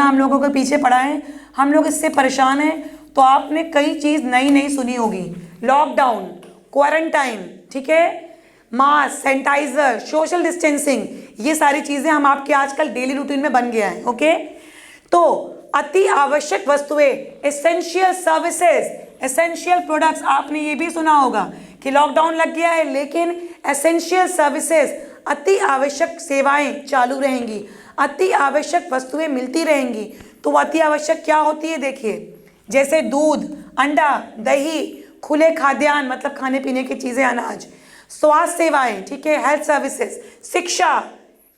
[SPEAKER 1] हम लोगों के पीछे पड़ा है, हम लोग इससे परेशान हैं। तो आपने कई चीज़ नई सुनी होगी, लॉकडाउन, क्वारंटाइन, ठीक है, मास्क, सैनिटाइजर, सोशल डिस्टेंसिंग, ये सारी चीज़ें हम आपके आजकल डेली रूटीन में बन गया है। ओके, तो अति आवश्यक वस्तुएं, एसेंशियल सर्विसेज, एसेंशियल प्रोडक्ट्स, आपने ये भी सुना होगा कि लॉकडाउन लग गया है लेकिन एसेंशियल सर्विसेज, अति आवश्यक सेवाएं चालू रहेंगी, अति आवश्यक वस्तुएं मिलती रहेंगी। तो अति आवश्यक क्या होती है देखिए, जैसे दूध, अंडा, दही, खुले खाद्यान्न मतलब खाने पीने की चीज़ें, अनाज, स्वास्थ्य सेवाएं, ठीक है, हेल्थ सर्विसेज, शिक्षा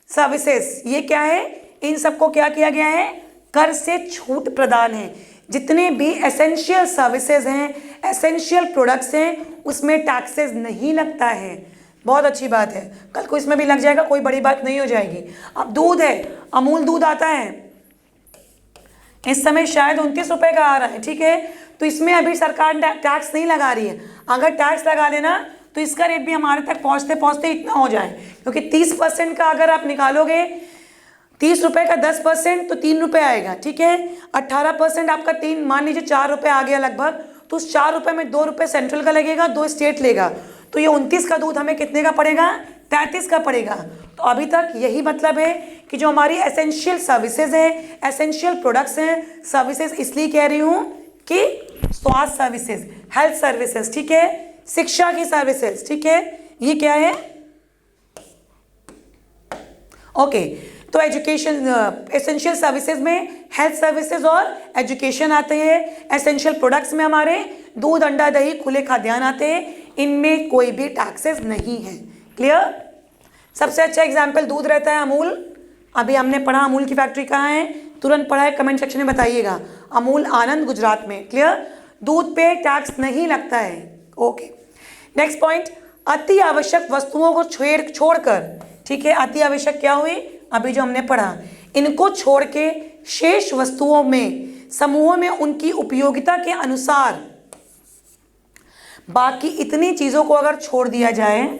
[SPEAKER 1] सर्विसेज, ये क्या है, इन सबको क्या किया गया है, कर से छूट प्रदान है। जितने भी एसेंशियल सर्विसेज हैं, एसेंशियल प्रोडक्ट्स हैं, उसमें टैक्सेस नहीं लगता है। बहुत अच्छी बात है, कल को इसमें भी लग जाएगा, कोई बड़ी बात नहीं हो जाएगी। अब दूध है, अमूल दूध आता है, इस समय शायद 29 रुपये का आ रहा है, ठीक है, तो इसमें अभी सरकार टैक्स नहीं लगा रही है। अगर टैक्स लगा देना तो इसका रेट भी हमारे तक पहुँचते पहुँचते इतना हो जाए, क्योंकि 30% का अगर आप निकालोगे, 30 रुपये का 10% तो 3 रुपये आएगा, ठीक है। 18% आपका 3, मान लीजिए 4 रुपये आ गया लगभग, तो उस 4 रुपये में 2 रुपये सेंट्रल का लगेगा, 2 स्टेट लेगा, तो ये 29 का दूध हमें कितने का पड़ेगा, 33 का पड़ेगा। तो अभी तक यही मतलब है कि जो हमारी एसेंशियल सर्विसेज है, एसेंशियल प्रोडक्ट्स हैं, सर्विसेज इसलिए कह रही हूँ कि स्वास्थ्य सर्विसेज, हेल्थ सर्विसेज, ठीक है, शिक्षा की सर्विसेज, ठीक है, ये क्या है, ओके। तो एजुकेशन, एसेंशियल सर्विसेज में हेल्थ सर्विसेज और एजुकेशन आते हैं। एसेंशियल प्रोडक्ट्स में हमारे दूध, अंडा, दही, खुले खाद्यान्न आते हैं, इनमें कोई भी टैक्सेस नहीं है। क्लियर? सबसे अच्छा एग्जाम्पल दूध रहता है, अमूल। अभी हमने पढ़ा अमूल की फैक्ट्री कहाँ है, तुरंत पढ़ा है, कमेंट सेक्शन में बताइएगा। अमूल आनंद, गुजरात में। क्लियर? दूध पे टैक्स नहीं लगता है। ओके, नेक्स्ट पॉइंट, अति आवश्यक वस्तुओं को छोड़कर, ठीक है, अति आवश्यक क्या हुई, अभी जो हमने पढ़ा, इनको छोड़ के शेष वस्तुओं में, समूहों में उनकी उपयोगिता के अनुसार बाकी इतनी चीज़ों को अगर छोड़ दिया जाए,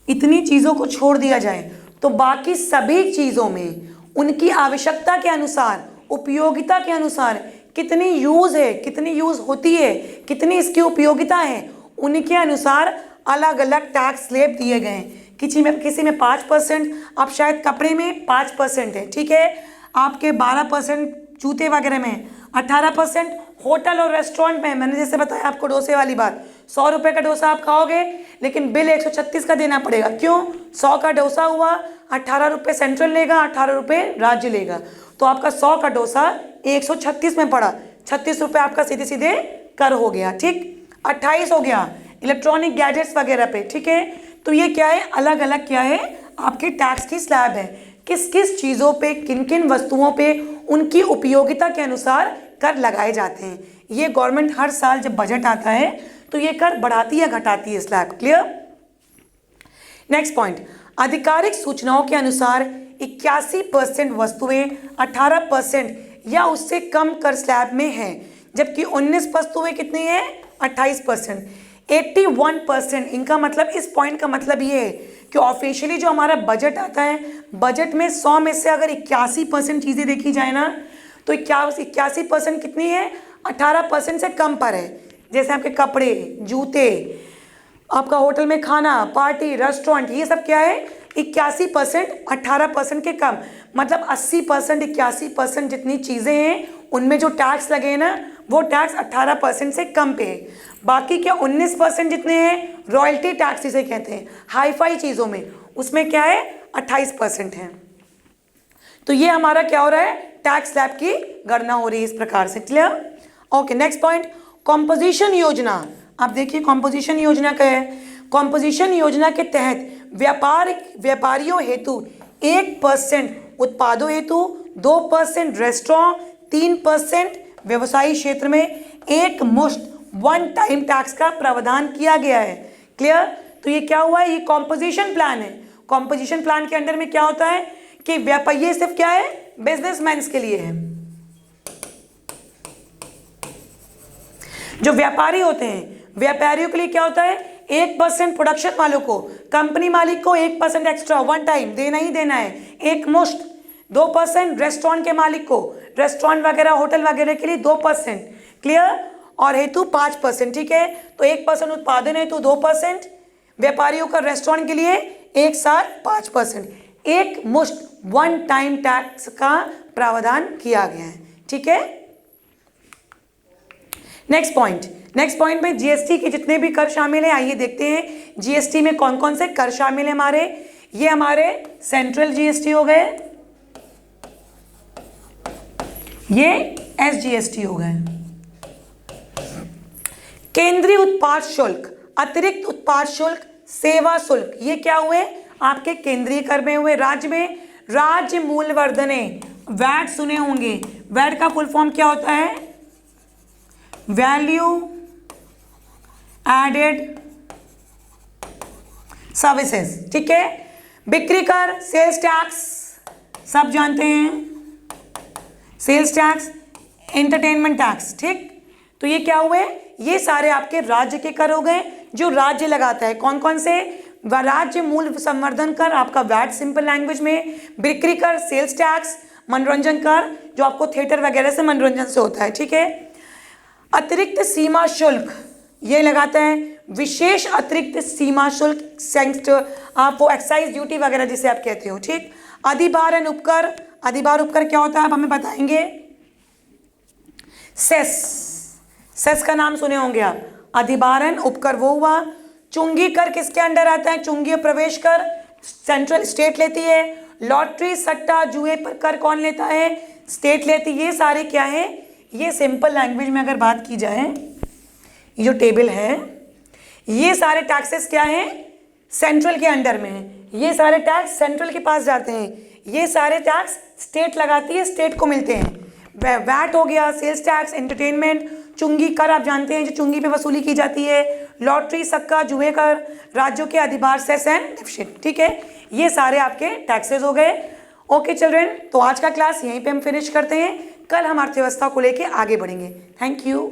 [SPEAKER 1] इतनी चीज़ों को छोड़ दिया जाए, तो बाकी सभी चीज़ों में उनकी आवश्यकता के अनुसार, उपयोगिता के अनुसार कितनी यूज़ है, कितनी यूज़ होती है, कितनी इसकी उपयोगिता है, उनके अनुसार अलग अलग टैक्स स्लैब दिए गए हैं। किसी में 5%, अब शायद कपड़े में 5% है, ठीक है, आपके 12% जूते वगैरह में, 18% होटल और रेस्टोरेंट में। मैंने जैसे बताया आपको डोसे वाली बात, 100 रुपये का डोसा आप खाओगे लेकिन बिल 136 का देना पड़ेगा। क्यों? 100 का डोसा हुआ, 18 रुपये सेंट्रल लेगा, 18 रुपये राज्य लेगा, तो आपका 100 का डोसा 136 में पड़ा, 36 रुपये आपका सीधे सीधे कर हो गया, ठीक। 28 हो गया इलेक्ट्रॉनिक गैजेट्स वगैरह पे, ठीक है। तो ये क्या है, अलग अलग क्या है, आपके टैक्स की स्लैब है, किस किस चीज़ों पे, किन किन वस्तुओं पे उनकी उपयोगिता के अनुसार कर लगाए जाते हैं। ये गवर्नमेंट हर साल जब बजट आता है तो ये कर बढ़ाती या घटाती है स्लैब। क्लियर? नेक्स्ट पॉइंट, आधिकारिक सूचनाओं के अनुसार 81% वस्तुएं 18% या उससे कम कर स्लैब में है, जबकि 19 वस्तुएं कितनी है 28%। 81%। इनका मतलब, इस पॉइंट का मतलब ये है कि ऑफिशियली जो हमारा बजट आता है, बजट में 100 में से अगर 81% चीज़ें देखी जाए ना, तो 81% कितनी है 18% से कम पर है। जैसे आपके कपड़े, जूते, आपका होटल में खाना, पार्टी, रेस्टोरेंट, ये सब क्या है 81%, 18% के कम। मतलब 80%, 81% जितनी चीज़ें हैं उनमें जो टैक्स लगे हैं ना, वो टैक्स 18% से कम पे है। बाकी क्या 19% जितने हैं रॉयल्टी टैक्स जिसे कहते हैं हाई फाई चीज़ों में, उसमें क्या है 28% है। तो ये हमारा क्या हो रहा है, टैक्स स्लैब की गणना हो रही है इस प्रकार से। Clear? Okay, next point, composition योजना। आप देखिए कॉम्पोजिशन योजना क्या है। कॉम्पोजिशन योजना के तहत व्यापारियों हेतु 1% उत्पादों हेतु, 2% रेस्टोरेंट, 3% व्यवसायी क्षेत्र में एक मुश्त वन टाइम टैक्स का प्रावधान किया गया है। क्लियर? तो ये क्या हुआ है, ये कॉम्पोजिशन प्लान है। कॉम्पोजिशन प्लान के अंडर में क्या होता है कि ये सिर्फ क्या है बिजनेसमैन के लिए है। जो व्यापारी होते हैं, व्यापारियों के लिए क्या होता है 1% प्रोडक्शन वालों को, कंपनी मालिक को 1% एक्स्ट्रा वन टाइम देना ही देना है, एक मुश्त। 2% रेस्टोरेंट के मालिक को, रेस्टोरेंट वगैरह होटल वगैरह के लिए 2%। क्लियर? और हेतु 5%। ठीक है, तो 1% उत्पादन हेतु 2%, व्यापारियों का रेस्टोरेंट के लिए एक साथ 5%, एक मुश्त वन टाइम टैक्स का प्रावधान किया गया है। ठीक है, नेक्स्ट पॉइंट में जीएसटी के जितने भी कर शामिल हैं, आइए देखते हैं जीएसटी में कौन कौन से कर शामिल हैं हमारे। ये हमारे सेंट्रल जीएसटी हो गए, ये एसजीएसटी हो गए। केंद्रीय उत्पाद शुल्क, अतिरिक्त उत्पाद शुल्क, सेवा शुल्क, ये क्या हुए आपके केंद्रीय कर में हुए। राज्य में राज्य मूल्यवर्धने, वैट सुने होंगे। वैट का फुल फॉर्म क्या होता है, वैल्यू एडेड सर्विसेज। ठीक है, बिक्री कर, सेल्स टैक्स सब जानते हैं, सेल्स टैक्स, एंटरटेनमेंट टैक्स। ठीक, तो ये क्या हुए, ये सारे आपके राज्य के कर हो गए जो राज्य लगाता है। कौन कौन से, राज्य मूल्य संवर्धन कर आपका वैट सिंपल लैंग्वेज में, बिक्री कर, सेल्स टैक्स, मनोरंजन कर जो आपको थिएटर वगैरह से मनोरंजन से होता है। ठीक है, अतिरिक्त सीमा शुल्क ये लगाता है, विशेष अतिरिक्त सीमा शुल्क, आप वो एक्साइज ड्यूटी वगैरह जिसे आप कहते हो। ठीक, अधिभारण उपकर, अधिभार उपकर क्या होता है आप हमें बताएंगे। सेस का नाम सुने होंगे आप, अधिभारण उपकर वो हुआ। चुंगी कर किसके अंडर आता है, चुंगी प्रवेश कर सेंट्रल स्टेट लेती है। लॉटरी सट्टा जुए पर कर कौन लेता है, स्टेट लेती है। ये सारे क्या है, ये सिंपल लैंग्वेज में अगर बात की जाए, ये जो टेबल है ये सारे टैक्सेस क्या हैं सेंट्रल के अंडर में है। ये सारे टैक्स सेंट्रल के पास जाते हैं, ये सारे टैक्स स्टेट लगाती है, स्टेट को मिलते हैं। वैट हो गया, सेल्स टैक्स, एंटरटेनमेंट, चुंगी कर आप जानते हैं जो चुंगी पे वसूली की जाती है, लॉटरी सक्का जुए कर, राज्यों के अधिभार सेस एंड डेफिसिट। ठीक है, ये सारे आपके टैक्सेस हो गए। ओके चिल्ड्रेन, तो आज का क्लास यहीं पे हम फिनिश करते हैं, कल हम अर्थव्यवस्था को लेके आगे बढ़ेंगे। Thank you.